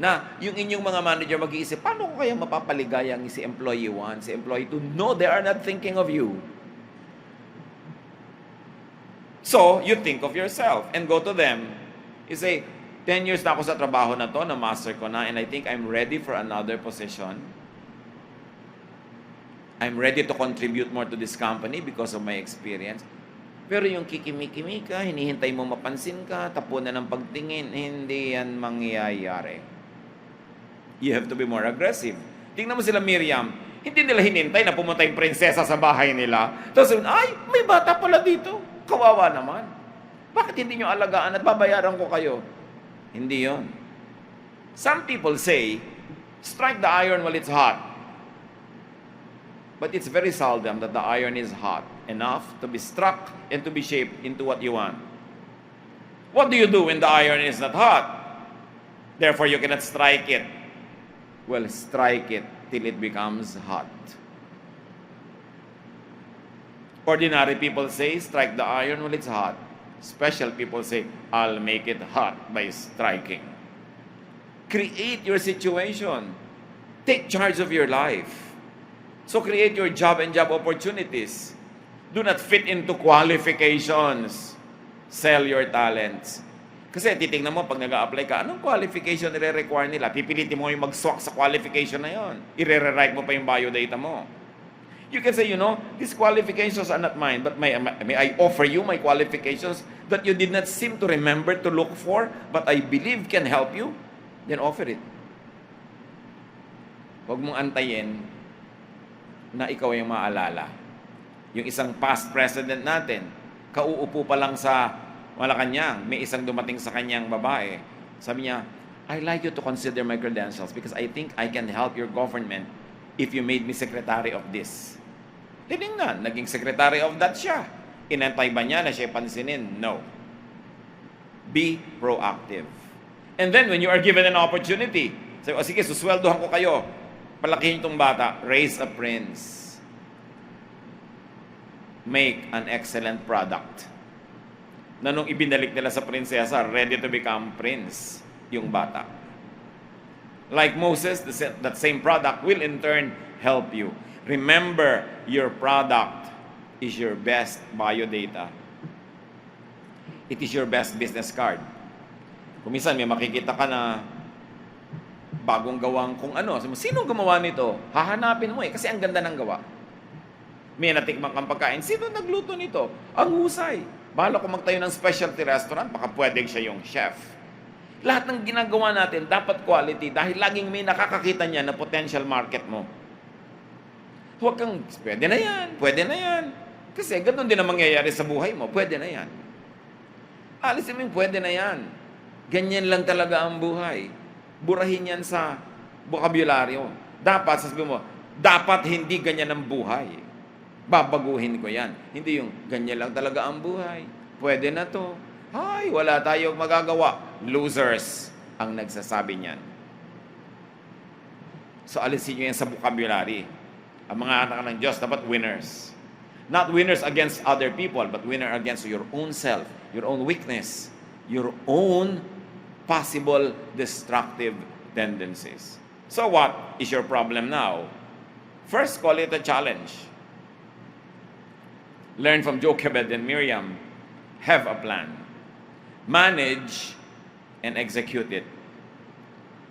na yung inyong mga manager mag-iisip, paano ko kaya mapapaligaya ang si employee 1, si employee 2? No, they are not thinking of you. So, you think of yourself and go to them. You say, 10 years na ako sa trabaho na to, na-master ko na, and I think I'm ready for another position. I'm ready to contribute more to this company because of my experience. Pero yung kikimikimi ka, hinihintay mo mapansin ka, tapunan ng pagtingin, hindi yan mangyayari. You have to be more aggressive. Tingnan mo sila Miriam, hindi nila hinintay na pumunta yung prinsesa sa bahay nila. Tapos, ay, may bata pala dito. Kawawa naman. Bakit hindi nyo alagaan at babayaran ko kayo? Hindi yon. Some people say, strike the iron while it's hot. But it's very seldom that the iron is hot enough to be struck and to be shaped into what you want. What do you do when the iron is not hot? Therefore, you cannot strike it. Well, strike it till it becomes hot. Ordinary people say, strike the iron while it's hot. Special people say, I'll make it hot by striking. Create your situation. Take charge of your life. So create your job and job opportunities. Do not fit into qualifications. Sell your talents. Kasi titingnan mo, pag nag-a-apply ka, anong qualification nire-require nila? Pipilitin mo yung mag-swak sa qualification na yon. I-rewrite mo pa yung biodata mo. You can say, these qualifications are not mine, but may I offer you my qualifications that you did not seem to remember to look for, but I believe can help you? Then offer it. Huwag mong antayin na ikaw yung maalala. Yung isang past president natin, kauupo pa lang sa Malacanang, may isang dumating sa kanyang babae. Sabi niya, I'd like you to consider my credentials because I think I can help your government if you made me secretary of this. Tinignan, naging secretary of that siya. Inantay ba niya na siya pansinin? No. Be proactive. And then, when you are given an opportunity, sabi, sige, susweldohan ko kayo. Palakihin itong bata. Raise a prince. Make an excellent product. Na nung ibinalik nila sa prinsesa, ready to become prince, yung bata. Like Moses, that same product will in turn help you. Remember, your product is your best biodata. It is your best business card. Kung minsan may makikita ka na bagong gawang kung ano, sino gumawa nito? Hahanapin mo kasi ang ganda ng gawa. May natikmang kang pagkain, sino nagluto nito? Ang husay. Bahala ko magtayo ng specialty restaurant, baka pwedeng siya yung chef. Lahat ng ginagawa natin, dapat quality dahil laging may nakakakita niya na potential market mo. Huwag kang, pwede na yan. Kasi ganoon din ang mangyayari sa buhay mo, pwede na yan. Alisin mo yung pwede na yan. Ganyan lang talaga ang buhay. Burahin yan sa bokabularyo. Dapat, sasabihin mo, dapat hindi ganyan ang buhay. Babaguhin ko yan. Hindi yung ganyan lang talaga ang buhay. Pwede na to. Ay, wala tayong magagawa. Losers ang nagsasabi niyan. So, alisin nyo yan sa vocabulary. Ang mga anak ng Diyos, dapat winners. Not winners against other people, but winner against your own self, your own weakness, your own possible destructive tendencies. So what is your problem now? First, call it a challenge. Learn from Jochebed and Miriam. Have a plan. Manage and execute it.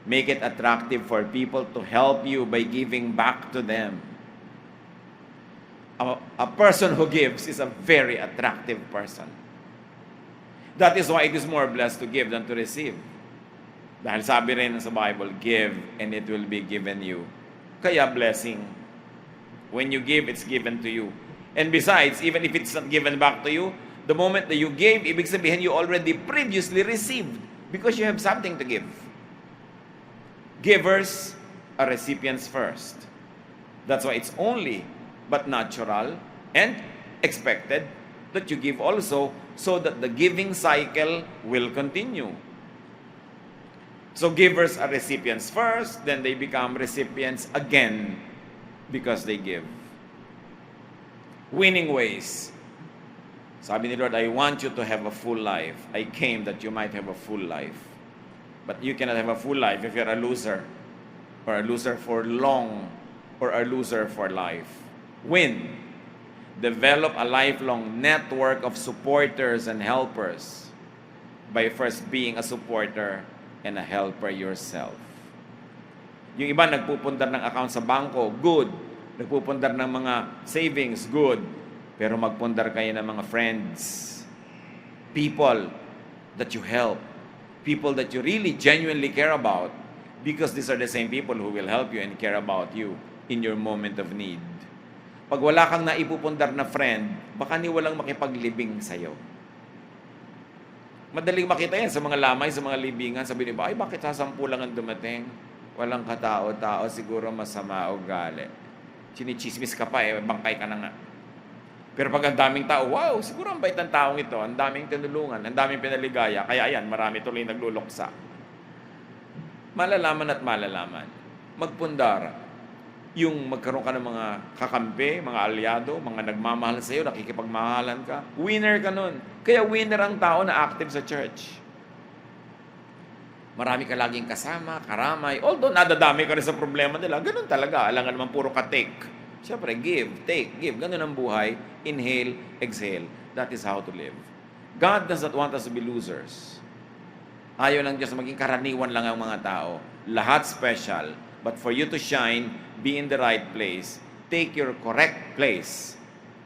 Make it attractive for people to help you by giving back to them. A person who gives is a very attractive person. That is why it is more blessed to give than to receive. Dahil sabi rin sa Bible, give and it will be given you. Kaya blessing. When you give, it's given to you. And besides, even if it's not given back to you, the moment that you gave, ibig sabihin you already previously received because you have something to give. Givers are recipients first. That's why it's only but natural and expected that you give also so that the giving cycle will continue. So givers are recipients first, then they become recipients again because they give. Winning ways. Sabi ni Lord, I want you to have a full life. I came that you might have a full life. But you cannot have a full life if you're a loser, or a loser for long, or a loser for life. Win. Develop a lifelong network of supporters and helpers by first being a supporter and a helper yourself. Yung iba nagpupundar ng account sa bangko, good. Nagpupundar ng mga savings, good. Pero magpundar kayo ng mga friends. People that you help. People that you really genuinely care about, because these are the same people who will help you and care about you in your moment of need. Pag wala kang naipupundar na friend, baka ni walang makipaglibing sa'yo. Madaling makita yan sa mga lamay, sa mga libingan. Sabi niyo ba, ay bakit sasampu lang ang dumating? Walang katao-tao, siguro masama o gali. Chinichismis ka pa bangkay ka na nga. Pero pag ang daming tao, wow, siguro ang bait ng taong ito, ang daming tinulungan, ang daming pinaligaya, kaya ayan, marami tuloy nagluluksa. Malalaman at malalaman. Magpundar. Yung magkaroon ka ng mga kakampi, mga alyado, mga nagmamahal sa iyo, nakikipagmahalan ka, winner ka nun. Kaya winner ang tao na active sa church. Marami ka laging kasama, karamay. Although nadadami ka rin sa problema nila, ganun talaga. Alam nga naman puro ka take. Siyempre, give, take, give. Ganun ang buhay. Inhale, exhale. That is how to live. God does not want us to be losers. Ayaw lang Diyos maging karaniwan lang ang mga tao. Lahat special. But for you to shine, be in the right place. Take your correct place,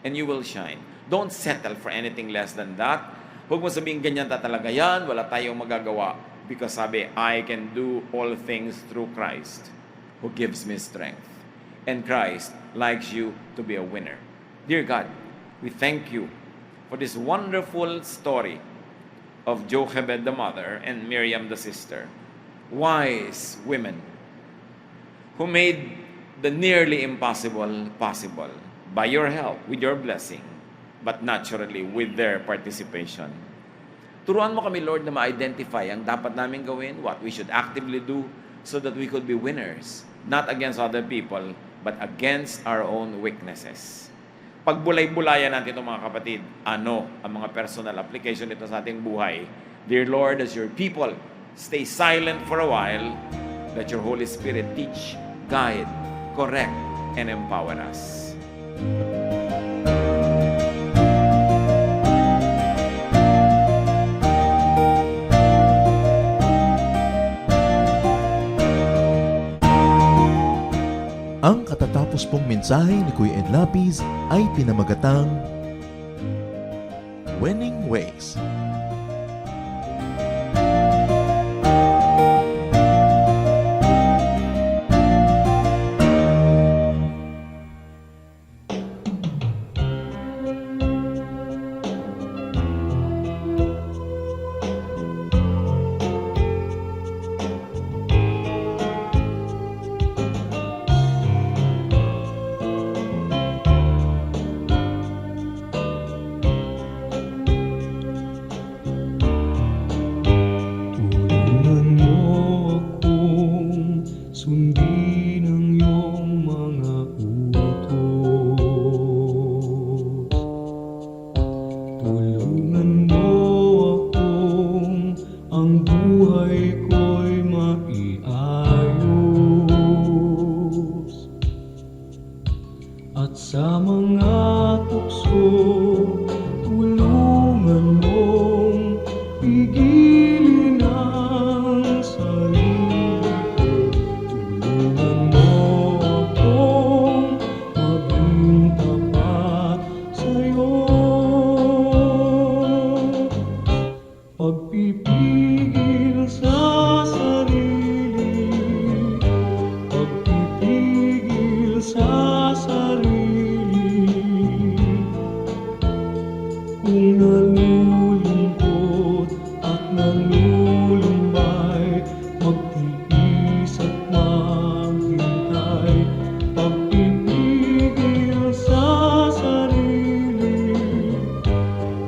and you will shine. Don't settle for anything less than that. Huwag mo sabihin ganyan talaga yan, wala tayong magagawa. Because sabi, I can do all things through Christ who gives me strength. And Christ likes you to be a winner. Dear God, we thank you for this wonderful story of Jochebed the mother and Miriam the sister. Wise women who made the nearly impossible possible by your help, with your blessing, but naturally with their participation. Turuan mo kami, Lord, na ma-identify ang dapat namin gawin, what we should actively do, so that we could be winners, not against other people, but against our own weaknesses. Pagbulay-bulayan natin ito, mga kapatid, ano ang mga personal application nito sa ating buhay? Dear Lord, as your people stay silent for a while, let your Holy Spirit teach, guide, correct, and empower us. Ang katatapos pong mensahe ni Kuya Ed Lapis ay pinamagatang Winning Ways. sa mga tukso, tulungan mong pigilin ang sarili ko. Tulungan mo akong maging tapat sa'yo. Pagpipigil sa sarili, pagpipigil sa sarili. Kung nalulungkot at nalulumbay, magtiis at maghintay. Pagpipigil sa sarili,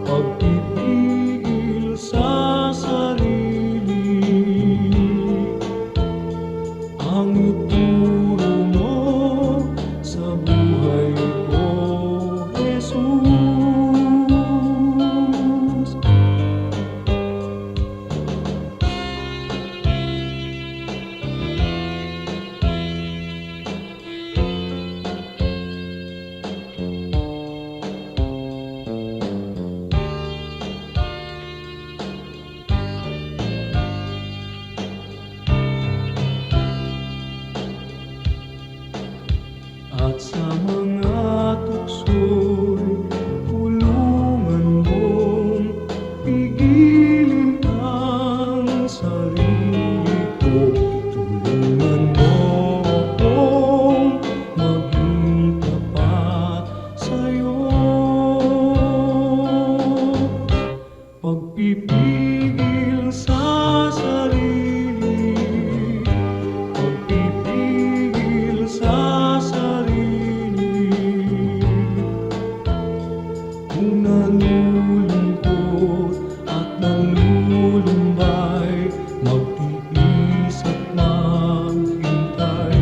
pagpipigil sa sarili. Ang ituro mo sa buhay ko, Jesus. At sa mga tukso'y tulungan mong pigilin ang sarili ko. Tulungan mo akong maging tapat sa'yo. Pagpipigil sa sarili, pagpipigil sa sarili. Kung nalulungkot at nalulumbay, magtiis at maghintay.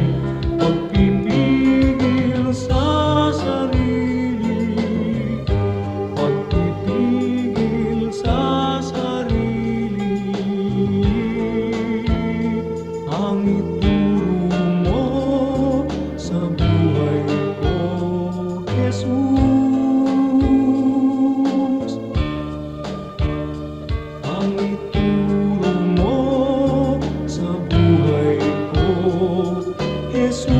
Pagpipigil sa sarili, pagpipigil sa sarili. Ang ituro mo sa buhay ko, Jesus. Ang ituro mo sa buhay ko, Jesus.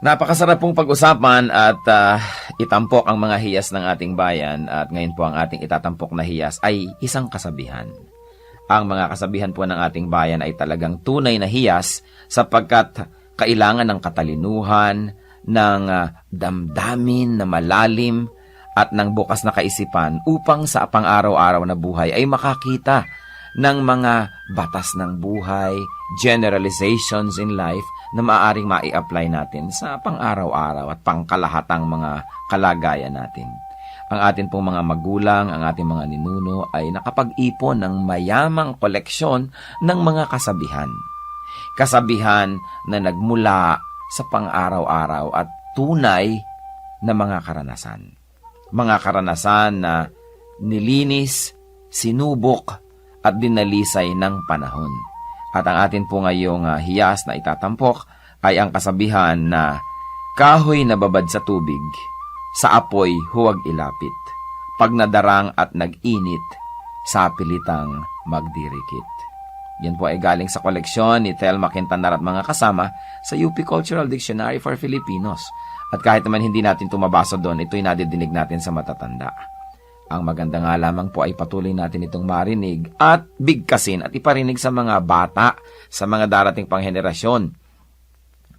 Napakasarap pong pag-usapan at itampok ang mga hiyas ng ating bayan, at ngayon po ang ating itatampok na hiyas ay isang kasabihan. Ang mga kasabihan po ng ating bayan ay talagang tunay na hiyas sapagkat kailangan ng katalinuhan, ng damdamin na malalim at ng bukas na kaisipan upang sa pang-araw-araw na buhay ay makakita ng mga batas ng buhay, generalizations in life na maaaring mai-apply natin sa pang-araw-araw at pangkalahatang mga kalagayan natin. Ang atin pong mga magulang, ang ating mga ninuno ay nakapag-ipon ng mayamang koleksyon ng mga kasabihan. Kasabihan na nagmula sa pang-araw-araw at tunay na mga karanasan. Mga karanasan na nilinis, sinubok, at dinalisay ng panahon. At ang atin po ngayong hiyas na itatampok ay ang kasabihan na kahoy na babad sa tubig, sa apoy huwag ilapit. Pag nadarang at nag-init, sa pilitang magdirikit. Yan po ay galing sa koleksyon ni Thelma Quintanar at mga kasama sa UP Cultural Dictionary for Filipinos. At kahit naman hindi natin tumabasa doon, ito'y nadidinig natin sa matatanda. Ang maganda nga lamang po ay patuloy natin itong marinig at bigkasin at iparinig sa mga bata, sa mga darating pang henerasyon.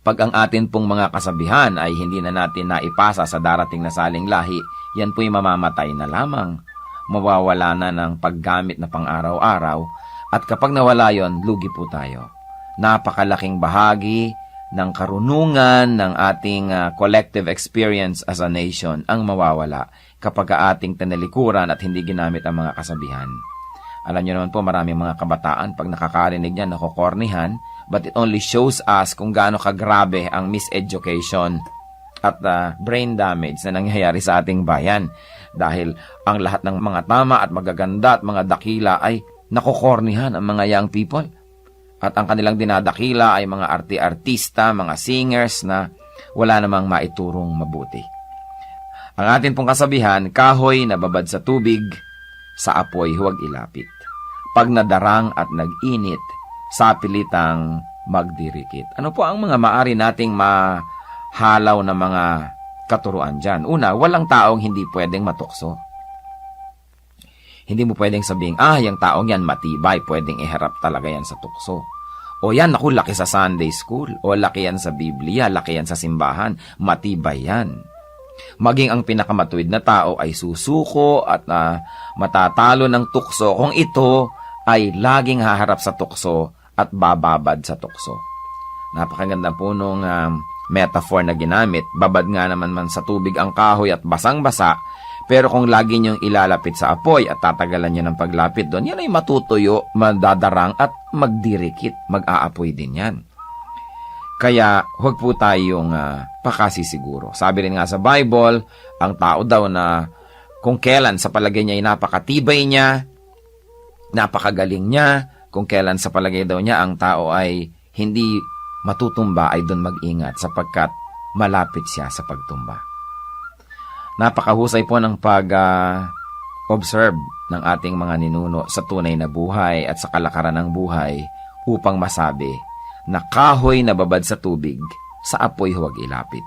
Pag ang atin pong mga kasabihan ay hindi na natin naipasa sa darating na saling lahi, yan po'y mamamatay na lamang. Mawawala na ng paggamit na pang-araw-araw, at kapag nawala yon, lugi po tayo. Napakalaking bahagi ng karunungan, ng ating collective experience as a nation ang mawawala kapag ating tinalikuran at hindi ginamit ang mga kasabihan. Alam niyo naman po, maraming mga kabataan pag nakakarinig niyan, nakokornihan, but it only shows us kung gaano kagrabe ang miseducation at brain damage na nangyayari sa ating bayan. Dahil ang lahat ng mga tama at magaganda at mga dakila ay nakokornihan ang mga young people. At ang kanilang dinadakila ay mga artista, mga singers na wala namang maiturong mabuti. Ang atin pong kasabihan, kahoy na babad sa tubig, sa apoy huwag ilapit. Pag nadarang at nag-init, sa pilitang magdirikit. Ano po ang mga maari nating mahalaw na mga katuruan dyan? Una, walang taong hindi pwedeng matukso. Hindi mo pwedeng sabihin, yung taong yan matibay, pwedeng iharap talaga yan sa tukso. O yan, naku, laki sa Sunday school. O laki yan sa Biblia, laki yan sa simbahan. Matibay yan. Maging ang pinakamatuwid na tao ay susuko at matatalo ng tukso kung ito ay laging haharap sa tukso at bababad sa tukso. Napakaganda po nung metaphor na ginamit. Babad nga naman sa tubig ang kahoy at basang-basa. Pero kung lagi niyong ilalapit sa apoy at tatagalan niya ng paglapit doon, yan ay matutuyo, madadarang at magdirikit, mag-aapoy din yan. Kaya huwag po tayong pakasisiguro. Sabi rin nga sa Bible, ang tao daw na kung kailan sa palagay niya ay napakatibay niya, napakagaling niya, kung kailan sa palagay daw niya ang tao ay hindi matutumba, ay doon mag-ingat sapagkat malapit siya sa pagtumba. Napakahusay po ng pag-observe ng ating mga ninuno sa tunay na buhay at sa kalakaran ng buhay upang masabi na kahoy na babad sa tubig, sa apoy huwag ilapit.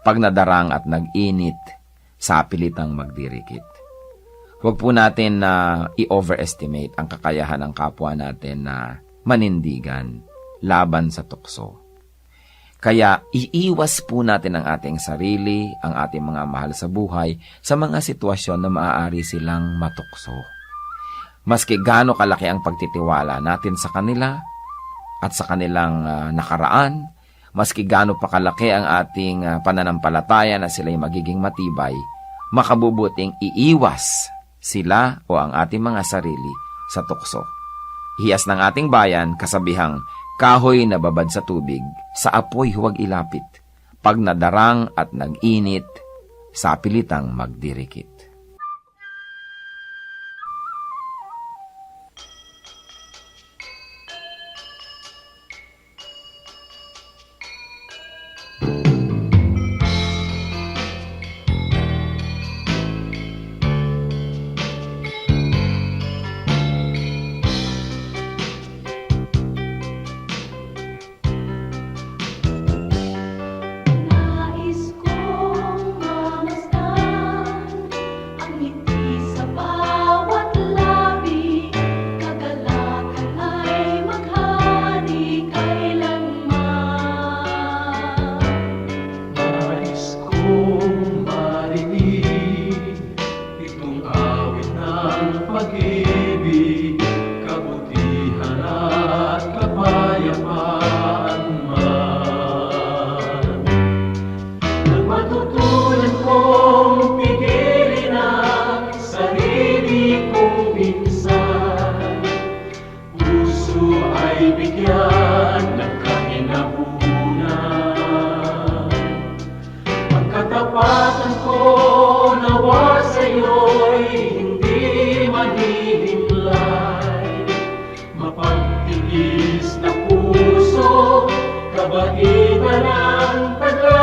Pag nadarang at nag-init, sa pilitang magdirikit. Huwag po natin na i-overestimate ang kakayahan ng kapwa natin na manindigan laban sa tukso. Kaya iiwas po natin ang ating sarili, ang ating mga mahal sa buhay, sa mga sitwasyon na maaari silang matukso. Maski gaano kalaki ang pagtitiwala natin sa kanila at sa kanilang nakaraan, maski gaano pa kalaki ang ating pananampalataya na sila'y magiging matibay, makabubuting iiwas sila o ang ating mga sarili sa tukso. Hiyas ng ating bayan, kasabihang, kahoy na babad sa tubig, sa apoy huwag ilapit. Pag nadarang at nag-init, sa pilitang magdirikit. Nais kong mamasdan ang ngiti sa bawat labi, kagalakan ay maghari kailanman. Nais kong marinig itong awit ng pag-ibig, kabutihan at kapayapaan man. Nang matutunan kong pigilin ang sarili kong minsan, puso ay bigyan ng kahinahunan. Ang katapatan ko nawa sa'yo'y hindi manihimlay, mapagtiis na puso, kabaitan ang taglay.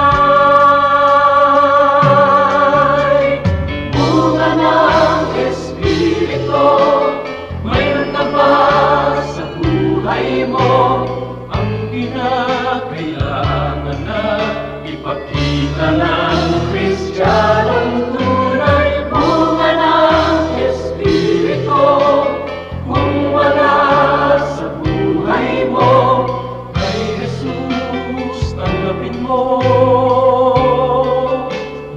Bunga ng Espiritu, mayroon ka ba sa buhay mo ang kinakailangan na ipakita ng Kristiyanong tunay? Bunga ng Espiritu, kung wala sa buhay mo, kay Jesus tanggapin mo.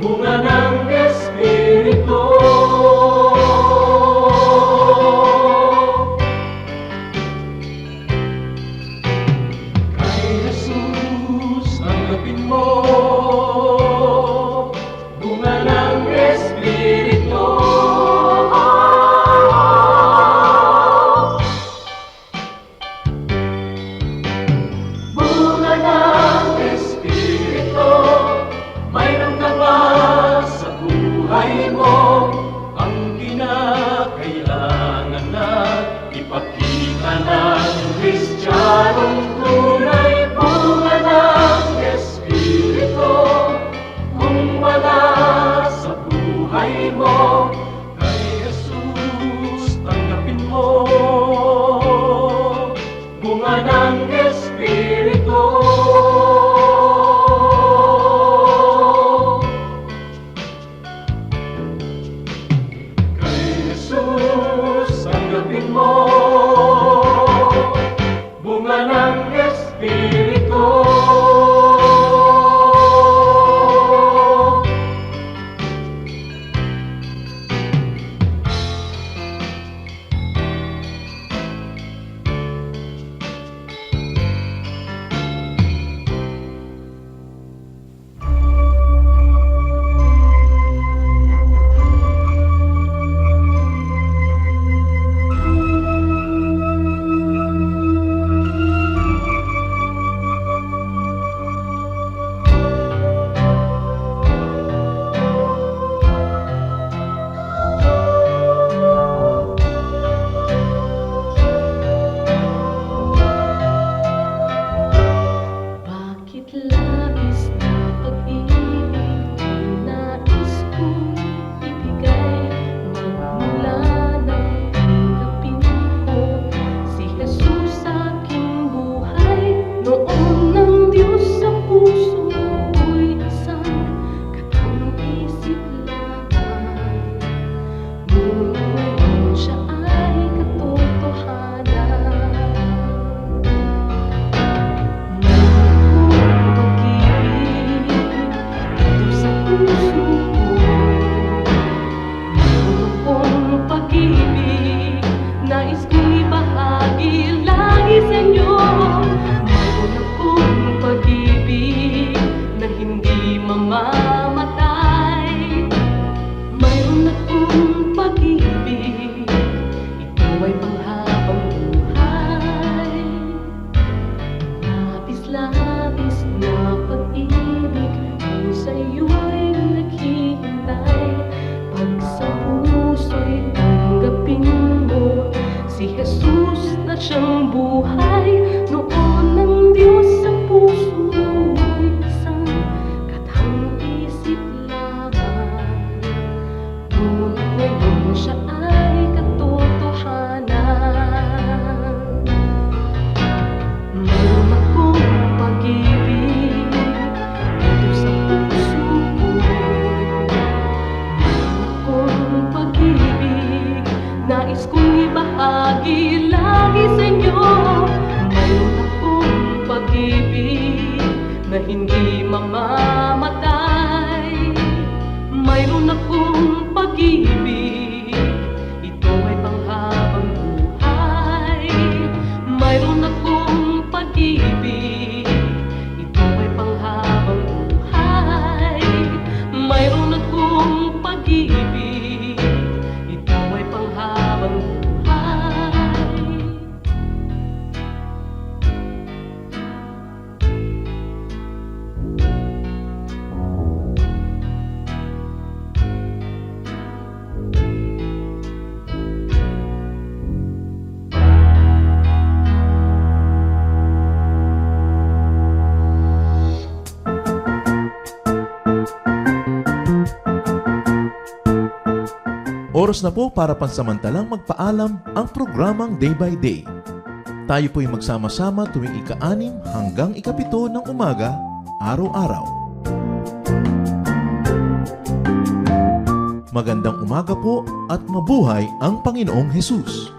Bunga ng Espiritu. Kay Jesus buhay mo ang kinakailangan na ipakita ng Kristiyanong tunay, bunga ng Espiritu. Kung wala sa buhay mo kay Jesus, tanggapin mo bunga ng Espiritu. Kay Jesus, tanggapin mo bunga ng Espiritu. Bakit labis na pag-ibig ang nais kong ibigay? Magmula nang tanggapin ko si Jesus sa aking buhay. Noon ng Diyos sa puso ko'y isang katang-isip lamang. Ngunit ngayon siya ay katotohanan. Nais kong ibahagi lagi sa inyo. Mayroon akong pag-ibig na hindi mamamatay. Mayroon akong pag-ibig, ito ay panghabang buhay. Labis-labis na pag-ibig kung sa'yo'y naghihintay. Pag sa puso'y tanggapin mo si Jesus na siyang buhay. Noon ng Diyos sa puso'y isang katang-isip lamang. Ngunit ngayon siya ay katotohanan. Mayroon akong pag-ibig dito sa puso ko. Mayroon akong pag-ibig, nais kong ibahagi lagi sa inyo. Mayroon akong pag-ibig na hindi mamamatay. Mayroon akong pag-ibig, ito ay panghabang buhay. Mayroon akong pag-ibig, ito ay panghabang buhay. Mayroon akong pag-ibig, ito ay panghabang buhay. Oras na po para pansamantalang magpaalam ang programang Day by Day. Tayo po'y magsama-sama tuwing ika-6 hanggang ika-7 ng umaga, araw-araw. Magandang umaga po at mabuhay ang Panginoong Hesus!